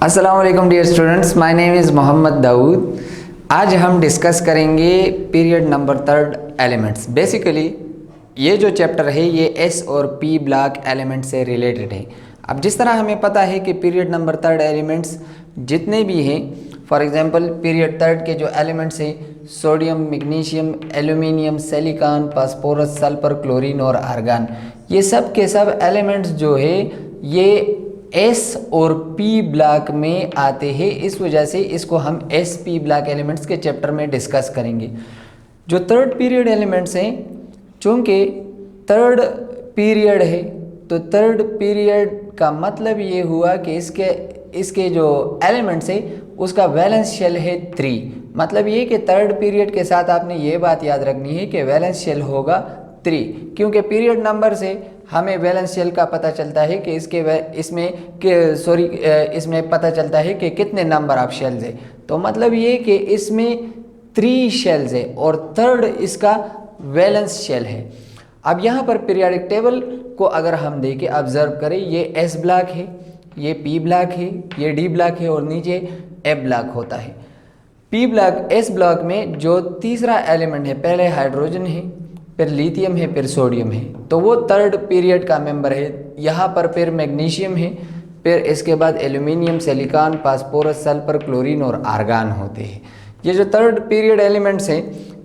अस्सलाम वालेकुम dear students, my name is Mohammad Dawood. आज हम डिस्कस करेंगे period number third elements. Basically ये जो चैप्टर है ये एस और पी ब्लॉक एलिमेंट से रिलेटेड है। अब जिस तरह हमें पता है कि पीरियड नंबर थर्ड एलिमेंट्स जितने भी हैं, फॉर एग्जांपल पीरियड थर्ड के जो एलिमेंट्स हैं sodium, magnesium, aluminium, silicon, phosphorus, sulphur, chlorine और आर्गन, ये सब के सब एलिमेंट्स जो है ये एस और पी ब्लॉक में आते हैं। इस वजह से इसको हम एस पी ब्लॉक एलिमेंट्स के चैप्टर में डिस्कस करेंगे। जो थर्ड पीरियड एलिमेंट्स हैं, चूँकि थर्ड पीरियड है तो थर्ड पीरियड का मतलब ये हुआ कि इसके जो एलिमेंट्स है उसका वैलेंस शेल है 3। मतलब ये कि थर्ड पीरियड के साथ आपने ये बात याद रखनी है कि वैलेंस शेल होगा 3, क्योंकि पीरियड नंबर से हमें वैलेंस शेल का पता चलता है कि इसमें पता चलता है कि कितने नंबर ऑफ शेल्स है। तो मतलब ये कि इसमें 3 शेल्स है और थर्ड इसका वैलेंस शेल है। अब यहाँ पर पीरियोडिक टेबल को अगर हम देखें, ऑब्जर्व करें, ये एस ब्लॉक है, ये पी ब्लॉक है, ये डी ब्लॉक है और नीचे ए ब्लॉक होता है। पी ब्लॉक एस ब्लॉक में जो तीसरा एलिमेंट है, पहले हाइड्रोजन है, फिर लिथियम है, फिर सोडियम है, तो वो थर्ड पीरियड का मेंबर है। यहाँ पर फिर मैग्नीशियम है, फिर इसके बाद aluminium, silicon, phosphorus, sulphur, chlorine और आर्गन होते हैं। ये जो थर्ड पीरियड एलिमेंट्स हैं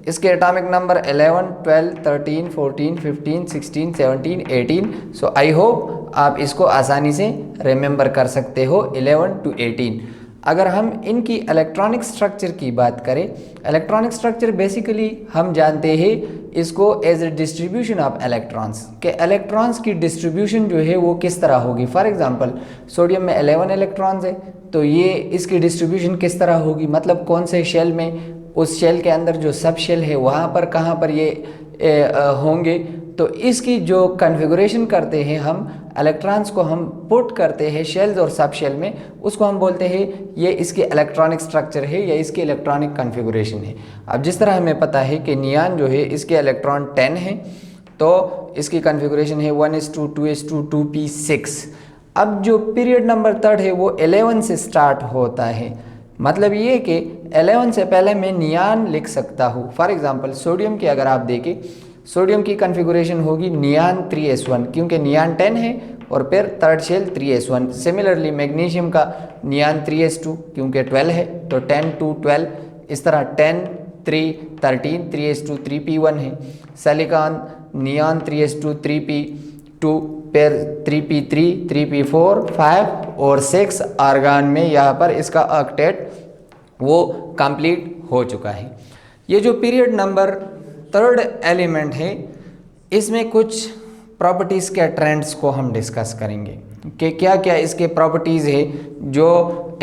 इसके atomic number 11, 12, 13, 14, 15, 16, 17, 18। So I hope आप इसको आसानी से रिमेंबर कर सकते हो 11 to 18। अगर हम इनकी इलेक्ट्रॉनिक स्ट्रक्चर की बात करें, इलेक्ट्रॉनिक स्ट्रक्चर बेसिकली हम जानते हैं इसको as a distribution of electrons, के इलेक्ट्रॉन्स की डिस्ट्रीब्यूशन जो है वो किस तरह होगी। फॉर एग्जांपल सोडियम में 11 इलेक्ट्रॉन्स है तो ये इसकी डिस्ट्रीब्यूशन किस तरह होगी, मतलब कौन से शेल में, उस शेल के अंदर जो सब शेल है वहाँ पर कहाँ पर ये होंगे। तो इसकी जो कन्फिगुरेशन करते हैं हम, इलेक्ट्रॉन्स को हम पुट करते हैं शेल्स और सब शेल में, उसको हम बोलते हैं ये इसकी इलेक्ट्रॉनिक स्ट्रक्चर है या इसकी इलेक्ट्रॉनिक कन्फिगुरेशन है। अब जिस तरह हमें पता है कि नियान जो है इसके इलेक्ट्रॉन 10 है तो इसकी कन्फिगुरेशन है 1s2, 2s2, 2p6। अब जो पीरियड नंबर थर्ड है वो 11 से स्टार्ट होता है। मतलब ये कि 11 से पहले मैं नियान लिख सकता हूँ। फॉर एग्जांपल सोडियम की अगर आप देखें, सोडियम की कन्फिगुरेशन होगी नियान 3s1, क्योंकि नियान 10 है और फिर third shell 3s1। Similarly magnesium का नियान 3s2 क्योंकि 12 है तो 10 to 12, इस तरह 10, 3, 13, 3s2, 3p1 है। सिलिकॉन नियान 3s2, 3p2, फिर 3p3, 3p4, 5 और 6 आर्गन में यहाँ पर इसका ऑक्टेट वो कंप्लीट हो चुका है। ये जो पीरियड नंबर थर्ड एलिमेंट है इसमें कुछ प्रॉपर्टीज़ के ट्रेंड्स को हम डिस्कस करेंगे कि क्या क्या इसके प्रॉपर्टीज़ है जो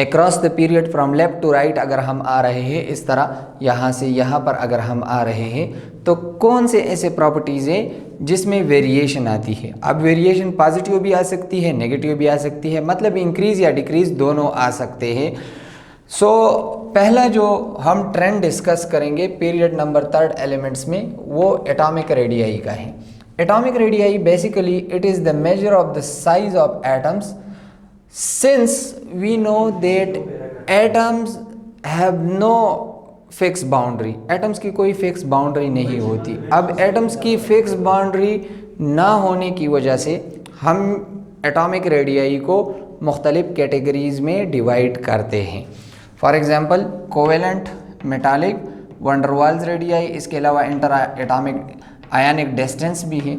across the period from left to right अगर हम आ रहे हैं, इस तरह यहाँ से यहाँ पर अगर हम आ रहे हैं तो कौन से ऐसे प्रॉपर्टीज़ हैं जिसमें वेरिएशन आती है। अब वेरिएशन पॉजिटिव भी आ सकती है, नेगेटिव भी आ सकती है, मतलब इंक्रीज़ या डिक्रीज़ दोनों आ सकते हैं। सो पहला जो हम ट्रेंड डिस्कस करेंगे पीरियड नंबर थर्ड एलिमेंट्स में वो एटॉमिक रेडियाई का है। Atomic radii basically it is the measure of the size of atoms, since we know that atoms have no fix boundary. Atoms की कोई फिक्स बाउंड्री नहीं होती। अब एटम्स की फिक्स बाउंड्री ना होने की वजह से हम एटॉमिक रेडियाई को मुख्तलिफ कैटेगरीज़ में डिवाइड करते हैं। For example covalent, metallic, van der Waals radii, इसके अलावा इंटर एटॉमिक आयनिक डिस्टेंस भी है।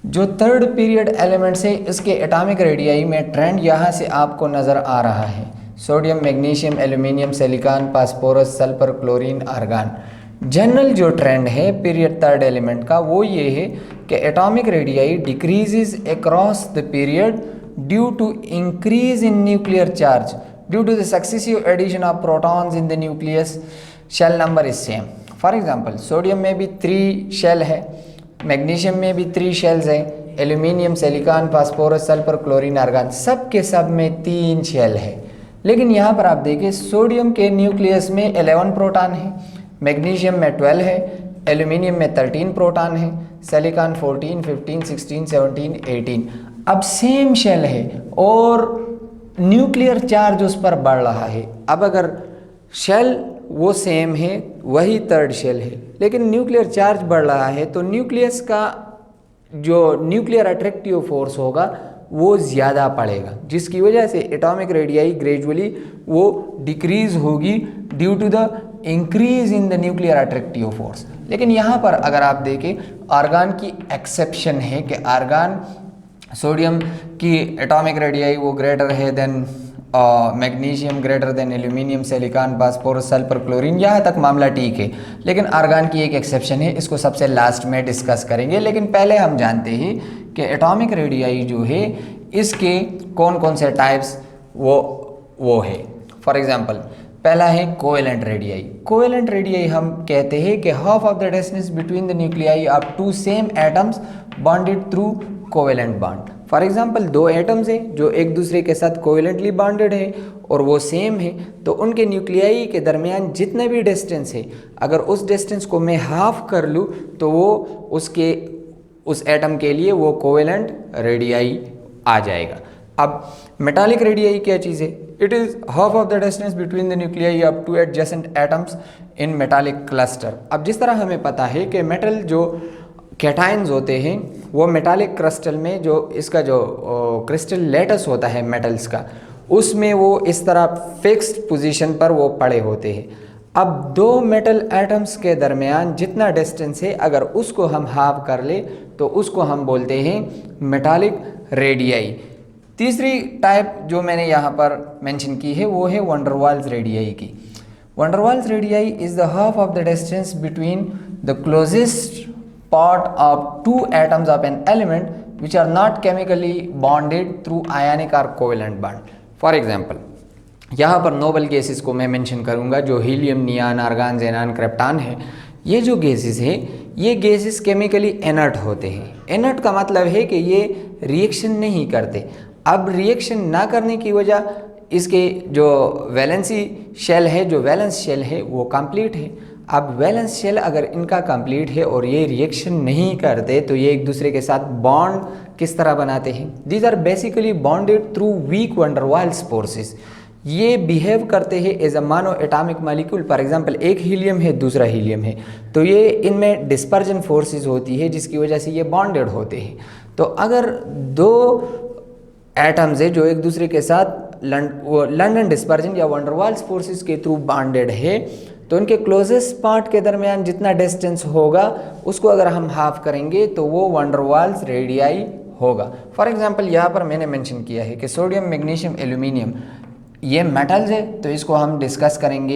जो थर्ड पीरियड एलिमेंट्स है इसके एटॉमिक रेडियाई में ट्रेंड यहाँ से आपको नज़र आ रहा है। Sodium, magnesium, aluminium, silicon, phosphorus, sulphur, chlorine, argon. General जो ट्रेंड है पीरियड थर्ड एलिमेंट का वो ये है कि atomic radii decreases across the period due to increase in nuclear charge due to the successive addition of protons in the nucleus. shell number is same. For example sodium में भी 3 shell है, magnesium में भी 3 shells है, aluminium, silicon, phosphorus, sulphur, chlorine, argon, सब के सब में 3 शेल है। लेकिन यहाँ पर आप देखिए सोडियम के न्यूक्लियस में 11 प्रोटॉन है, मैग्नीशियम में 12 है, एल्यूमिनियम में 13 प्रोटॉन है, सिलिकॉन 14, 15, 16, 17, 18। अब सेम शेल है और न्यूक्लियर चार्ज उस पर बढ़ रहा है। अब अगर शेल वो सेम है, वही थर्ड शेल है, लेकिन न्यूक्लियर चार्ज बढ़ रहा है, तो न्यूक्लियस का जो न्यूक्लियर अट्रैक्टिव फोर्स होगा वो ज़्यादा पड़ेगा, जिसकी वजह से एटॉमिक रेडियाई ग्रेजुअली वो डिक्रीज होगी due to the increase in the nuclear attractive force. लेकिन यहाँ पर अगर आप देखें, आर्गन की एक्सेप्शन है कि आर्गन सोडियम की एटॉमिक रेडियाई वो ग्रेटर है than magnesium, greater than aluminium, silicon, phosphorus, sulphur, chlorine, यहाँ तक मामला ठीक है। लेकिन आर्गन की एक एक्सेप्शन है, इसको सबसे लास्ट में डिस्कस करेंगे। लेकिन पहले हम जानते हैं कि एटॉमिक रेडियाई जो है इसके कौन कौन से टाइप्स वो है। फॉर एग्जांपल पहला है कोवेलेंट रेडियाई। कोवेलेंट रेडियाई हम कहते हैं कि half of the distance between the nuclei of two same atoms bonded through covalent bond. For example दो एटम्स हैं जो एक दूसरे के साथ कोवेलेंटली बॉन्डेड है और वो सेम है, तो उनके न्यूक्लियाई के दरमियान जितना भी डिस्टेंस है, अगर उस डिस्टेंस को मैं हाफ कर लूँ तो वो उस एटम के लिए वो कोवेलेंट रेडियाई आ जाएगा। अब मेटालिक रेडियाई क्या चीज़ है? It is half of the distance between the nuclei of two adjacent atoms in metallic cluster. अब जिस तरह हमें पता है कि मेटल जो कैटायंस होते हैं वो मेटालिक क्रिस्टल में जो इसका जो क्रिस्टल लेटस होता है मेटल्स का, उसमें वो इस तरह फिक्स्ड पोजीशन पर वो पड़े होते हैं। अब दो मेटल एटम्स के दरमियान जितना डिस्टेंस है, अगर उसको हम हाफ कर ले तो उसको हम बोलते हैं मेटालिक रेडियाई। तीसरी टाइप जो मैंने यहाँ पर मेंशन की है वो है वंडर वाल्स रेडियाई की। Van der Waals radii is the half of the distance between the closest part of two atoms of an element which are not chemically bonded through ionic or covalent bond. For example, यहाँ पर noble gases को मैं mention करूँगा जो helium, नियान, argon, जेनान, krypton है। ये जो gases है ये गैसेस केमिकली इनर्ट होते हैं। इनर्ट का मतलब है कि ये रिएक्शन नहीं करते। अब रिएक्शन ना करने की वजह इसके जो वैलेंसी शेल है, जो वैलेंस शेल है वो कंप्लीट है। अब वैलेंस शेल अगर इनका कंप्लीट है और ये रिएक्शन नहीं करते तो ये एक दूसरे के साथ बॉन्ड किस तरह बनाते हैं? These are basically bonded through weak van der Waals forces. ये बिहेव करते हैं as a monoatomic molecule. For example एक हीलियम है, दूसरा हीलियम है, तो ये इनमें डिस्पर्जन फोर्सेस होती है जिसकी वजह से ये बॉन्डेड होते हैं। तो अगर दो एटम्स है जो एक दूसरे के साथ लंडन डिस्पर्जन या वंडर वाल्स फोर्सेस के थ्रू बॉन्डेड है, तो उनके क्लोजेस्ट पार्ट के दरमियान जितना डिस्टेंस होगा उसको अगर हम हाफ करेंगे तो वो वंडर वाल्स रेडियाई होगा। फॉर एग्जांपल यहाँ पर मैंने मेंशन किया है कि सोडियम, मैग्नीशियम, एल्यूमिनियम ये मेटल्स है, तो इसको हम डिस्कस करेंगे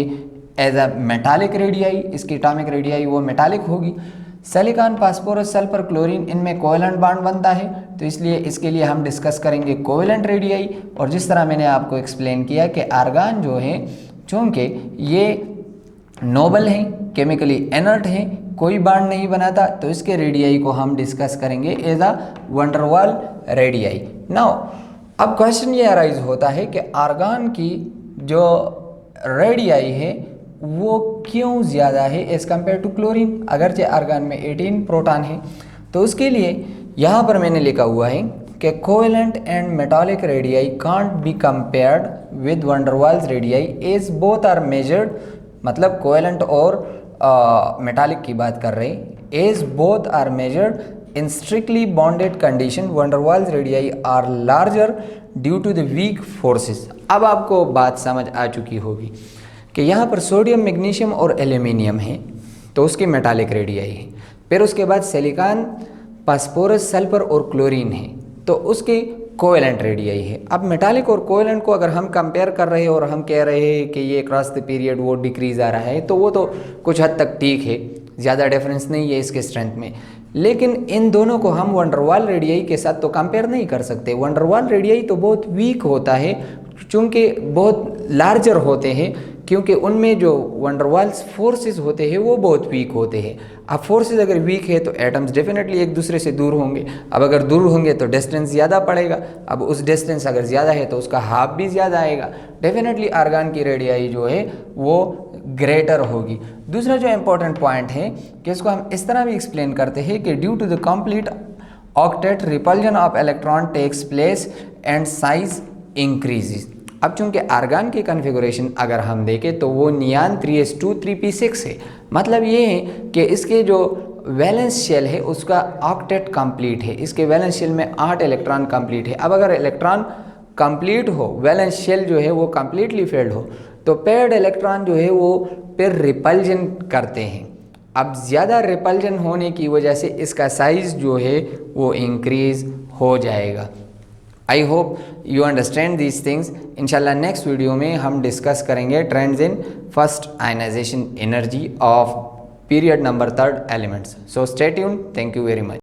एज अ मेटालिक रेडियाई। इसकी एटॉमिक रेडियाई वो मेटालिक होगी। सिलिकॉन, फास्फोरस, सल्फर, क्लोरीन इनमें कोवेलेंट बॉन्ड बनता है, तो इसलिए इसके लिए हम डिस्कस करेंगे कोवेलेंट रेडियाई। और जिस तरह मैंने आपको एक्सप्लेन किया कि आर्गन जो है चूँकि ये नोबल हैं, केमिकली इनर्ट हैं, कोई बॉन्ड नहीं बनाता, तो इसके रेडियाई को हम डिस्कस करेंगे as a van der Waals radii. Now अब क्वेश्चन ये अराइज होता है कि आर्गन की जो रेडियाई है वो क्यों ज़्यादा है एज़ कम्पेयर टू क्लोरीन? अगरचे आर्गन में 18 प्रोटॉन है, तो उसके लिए यहाँ पर मैंने लिखा हुआ है कि covalent and metallic radii can't be compared with van der Waals radii as both are measured. मतलब कोवेलेंट और मेटालिक की बात कर रहे हैं। As both are measured in strictly bonded condition, van der Waals radii are larger due to the weak forces. अब आपको बात समझ आ चुकी होगी कि यहाँ पर सोडियम, मैग्नीशियम और एल्यूमिनियम है, तो उसकी मेटालिक रेडियाई है। फिर उसके बाद सिलिकॉन, फास्फोरस, सल्फर और क्लोरीन है, तो उसकी कोवेलेंट रेडियाई है। अब मेटालिक और कोवेलेंट को अगर हम कंपेयर कर रहे हैं और हम कह रहे हैं कि ये क्रॉस द पीरियड वो डिक्रीज आ रहा है, तो वो तो कुछ हद तक ठीक है, ज़्यादा डिफरेंस नहीं है इसके स्ट्रेंथ में। लेकिन इन दोनों को हम वंडर वाल रेडियाई के साथ तो कंपेयर नहीं कर सकते। वंडर वाल रेडियाई तो बहुत वीक होता है, चूँकि बहुत लार्जर होते हैं, क्योंकि उनमें जो वंडर वाल्स फोर्सेस होते हैं वो बहुत वीक होते हैं। अब फोर्सेस अगर वीक है तो एटम्स डेफिनेटली एक दूसरे से दूर होंगे। अब अगर दूर होंगे तो डिस्टेंस ज़्यादा पड़ेगा। अब उस डिस्टेंस अगर ज़्यादा है तो उसका हाफ भी ज़्यादा आएगा। डेफिनेटली आर्गन की रेडियाई जो है वो ग्रेटर होगी। दूसरा जो इम्पोर्टेंट पॉइंट है कि इसको हम इस तरह भी एक्सप्लेन करते हैं कि due to the complete octet repulsion of electron takes place and size increases. अब चूंकि आर्गान की कन्फिगुरेशन अगर हम देखें तो वो नियान 3s2 3p6 है। मतलब ये है कि इसके जो वैलेंस शेल है उसका ऑक्टेट कंप्लीट है, इसके वैलेंस शेल में 8 इलेक्ट्रॉन कंप्लीट है। अब अगर इलेक्ट्रॉन कंप्लीट हो, वैलेंस शेल जो है वो कंप्लीटली फिल्ड हो, तो पेयर्ड इलेक्ट्रॉन जो है वो फिर रिपल्जन करते हैं। अब ज़्यादा रिपल्जन होने की वजह से इसका साइज़ जो है वो इंक्रीज़ हो जाएगा। I hope you understand these things. इंशाल्लाह नेक्स्ट वीडियो में हम डिस्कस करेंगे trends in first ionisation energy of period number 3 elements. So stay tuned, thank you very much.